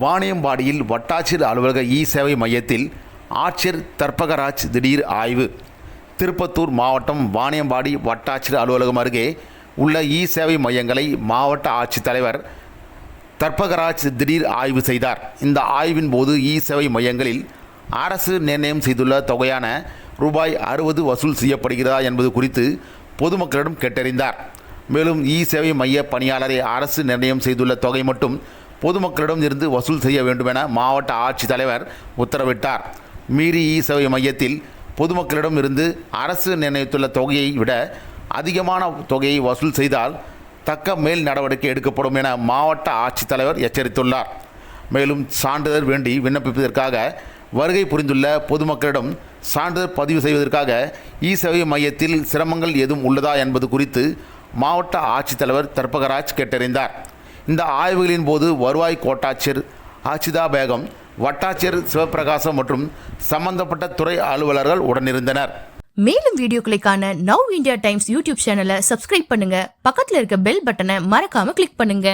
வாணியம்பாடியில் வட்டாட்சியர் அலுவலக சேவை மையத்தில் ஆட்சியர் தர்பகராஜ் திடீர் ஆய்வு. திருப்பத்தூர் மாவட்டம் வாணியம்பாடி வட்டாட்சியர் அலுவலகம் அருகே உள்ள சேவை மையங்களை மாவட்ட ஆட்சித்தலைவர் தர்பகராஜ் திடீர் ஆய்வு செய்தார். இந்த ஆய்வின் போது சேவை மையங்களில் அரசு நிர்ணயம் செய்துள்ள தொகையான ரூபாய் 60 வசூல் செய்யப்படுகிறதா என்பது குறித்து பொதுமக்களிடம் கேட்டறிந்தார். மேலும் சேவை மைய பணியாளரை அரசு நிர்ணயம் செய்துள்ள தொகை மட்டும் பொதுமக்களிடம் இருந்து வசூல் செய்ய வேண்டும் என மாவட்ட ஆட்சித்தலைவர் உத்தரவிட்டார். மீறி சேவை மையத்தில் பொதுமக்களிடம் இருந்து அரசு நிர்ணயித்துள்ள தொகையை விட அதிகமான தொகையை வசூல் செய்தால் தக்க மேல் நடவடிக்கை எடுக்கப்படும் என மாவட்ட ஆட்சித்தலைவர் எச்சரித்துள்ளார். மேலும் சான்றிதழ் வேண்டி விண்ணப்பிப்பதற்காக வருகை புரிந்துள்ள பொதுமக்களிடம் சான்றிதழ் பதிவு செய்வதற்காக சேவை மையத்தில் சிரமங்கள் எதுவும் உள்ளதா என்பது குறித்து மாவட்ட ஆட்சித்தலைவர் தர்பகராஜ் கேட்டறிந்தார். இந்த ஆய்வுகளின் போது வருவாய் கோட்டாட்சியர் ஆச்சிதா பேகம், வட்டாட்சியர் சிவபிரகாசம் மற்றும் சம்பந்தப்பட்ட துறை அலுவலர்கள் உடனிருந்தனர். மேலும் வீடியோக்களை காண நவ் இந்தியா டைம்ஸ் யூடியூப் சேனலை சப்ஸ்கிரைப் பண்ணுங்க. பக்கத்துல இருக்க பெல் பட்டனை மறக்காம கிளிக் பண்ணுங்க.